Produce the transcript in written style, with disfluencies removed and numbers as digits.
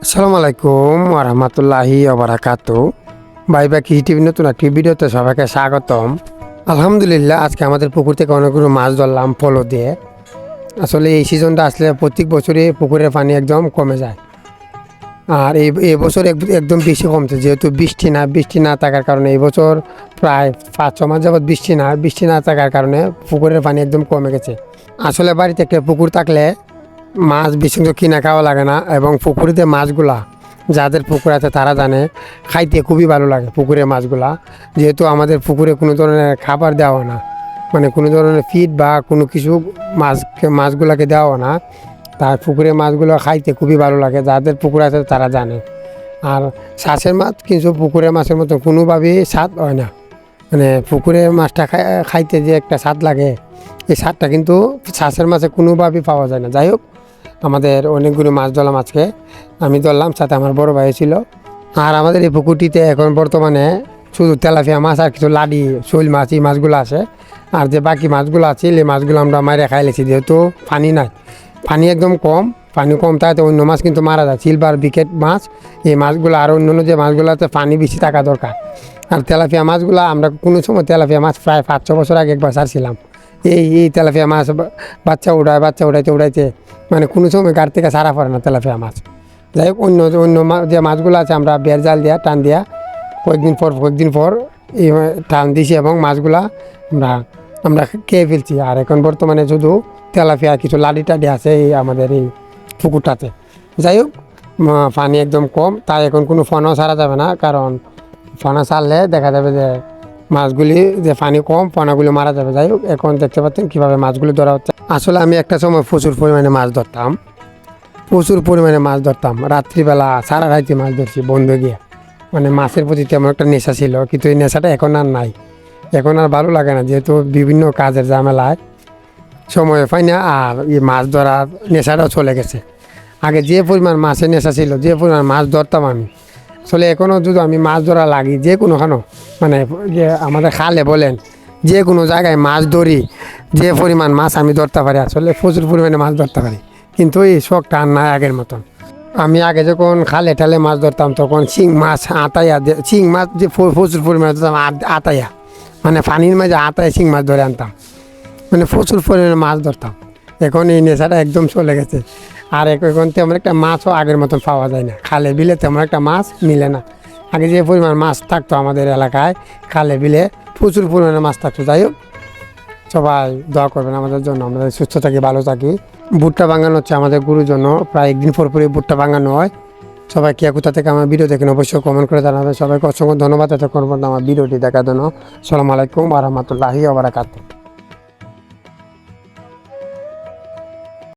আসসালামু আলাইকুম ওরহামাতুল্লাহি ওবারাকাতু। ভাইবা কৃষি টিভি নতুন একটি ভিডিওতে সবাইকে স্বাগতম। আলহামদুলিল্লাহ, আজকে আমাদের পুকুর থেকে অনেকগুলো মাছ ধরলাম পলো দিয়ে। আসলে এই সিজনটা আসলে প্রত্যেক বছরই পুকুরের পানি একদম কমে যায়, আর এই বছর একদম বেশি কমছে, যেহেতু বৃষ্টি না থাকার কারণে এই বছর প্রায় 5-6 মাস যাবৎ বৃষ্টি না থাকার কারণে পুকুরের পানি একদম কমে গেছে। আসলে বাড়িতে একটা পুকুর থাকলে মাছ বেশি কিনা খাওয়া লাগে না, এবং পুকুরিতে মাছগুলা যাদের পুকুর আছে তারা জানে খাইতে খুবই ভালো লাগে পুকুরের মাছগুলা। যেহেতু আমাদের পুকুরে কোনো ধরনের খাবার দেওয়া না, মানে কোনো ধরনের ফিড বা কোনো কিছু মাছগুলাকে দেওয়া না, তার পুকুরের মাছগুলো খাইতে খুবই ভালো লাগে। যাদের পুকুর আছে তারা জানে। আর শ্বাসের মাছ কিন্তু পুকুরের মাছের মতো কোনোভাবেই স্বাদ হয় না, মানে পুকুরের মাছটা খাইতে যে একটা স্বাদ লাগে, এই স্বাদটা কিন্তু শ্বাসের মাছে কোনোভাবেই পাওয়া যায় না। যাই হোক, আমাদের অনেকগুলো মাছ ধরলাম আজকে, আমি ধরলাম, সাথে আমার বড় ভাই ছিল। আর আমাদের এই পুকুরটিতে এখন বর্তমানে শুধু তেলাপিয়া মাছ আর কিছু লাডি শৈল মাছ এই মাছগুলো আছে। আর যে বাকি মাছগুলো আছে এই মাছগুলো আমরা মারে খাই লেছি, যেহেতু পানি নাই, পানি একদম কম, পানি কম তাতে অন্য মাছ কিন্তু মারা যায়। সিলভার বিকেট মাছ এই মাছগুলো আর অন্য যে মাছগুলোতে পানি বেশি থাকা দরকার। আর তেলাপিয়া মাছগুলো আমরা কোনো সময় তেলাপিয়া মাছ প্রায় 5-6 বছর আগে একবার ছাড়ছিলাম। এই তেলাপিয়া মাছ বাচ্চা উড়াইতে মানে কোনো সময় গাড়ি থেকে সারা পড়ে না তেলাপিয়া মাছ। যাই হোক, অন্য যে মাছগুলো আছে আমরা বের জাল দিয়া টান দিয়া কয়েকদিন পর এই টান দিছি, এবং মাছগুলা আমরা খেয়ে ফেলছি। আর এখন বর্তমানে শুধু তেলাপিয়া কিছু লাডি টাডি আছে এই আমাদের এই পুকুরটাতে। যাই হোক, পানি একদম কম, তাই এখন কোনো ফোনও ছাড়া যাবে না, কারণ ফোনা ছাড়লে দেখা যাবে যে মাছগুলি যে পানি কম ফোনাগুলি মারা যাবে। যাই হোক, এখন দেখতে পাচ্ছেন কীভাবে মাছগুলি ধরা হচ্ছে। আসলে আমি একটা সময় প্রচুর পরিমাণে মাছ ধরতাম, রাত্রিবেলা সারা রাইতে মাছ ধরছি বন্ধু গিয়ে। মানে মাছের প্রতি তেমন একটা নেশা ছিল, কিন্তু এই নেশাটা এখন আর নাই, এখন আর ভালো লাগে না, যেহেতু বিভিন্ন কাজের ঝামেলায় সময় পাই না। আর এই মাছ ধরার নেশাটাও চলে গেছে। আগে যে পরিমাণ মাছের নেশা ছিল, যে পরিমাণ মাছ ধরতাম আমি, আসলে এখনও যদি আমি মাছ ধরা লাগি যে কোনোখানো, মানে যে আমাদের খালে বলেন যে কোনো জায়গায় মাছ ধরি, যে পরিমাণ মাছ আমি ধরতে পারি, আসলে প্রচুর পরিমাণে মাছ ধরতে পারি, কিন্তু এই শখটা আর নাই আগের মতন। আমি আগে যখন খালে ঠালে মাছ ধরতাম তখন শিং মাছ যে প্রচুর পরিমাণে ধরতাম, আতাইয়া মানে পানির মাঝে আতায় শিং মাছ ধরে আনতাম, মানে প্রচুর পরিমাণে মাছ ধরতাম। এখন এই নেশাটা একদম চলে গেছে। আর এখন তেমন একটা মাছও আগের মতন পাওয়া যায় না, খালে বিলে তেমন একটা মাছ মিলে না। আগে যে পরিমাণ মাছ থাকতো আমাদের এলাকায় খালে বিলে প্রচুর পরিমাণে মাছ থাকতো। যাই হোক, সবাই দোয়া করবেন আমাদের জন্য, আমাদের সুস্থ থাকি, ভালো থাকি। ভুট্টা বাঙানো হচ্ছে আমাদের গুরুর জন্য, প্রায় একদিন পরই ভুট্টা বাঙানো হয়। সবাই কে কোথা থেকে আমার ভিডিও দেখেন অবশ্যই কমেন্ট করে জানাবেন। সবাইকে অসংখ্য ধন্যবাদ এতক্ষণ পর্যন্ত আমার ভিডিওটি দেখার জন্য। আসসালামু আলাইকুম ওয়া রাহমাতুল্লাহি ওয়া বারাকাতুহু।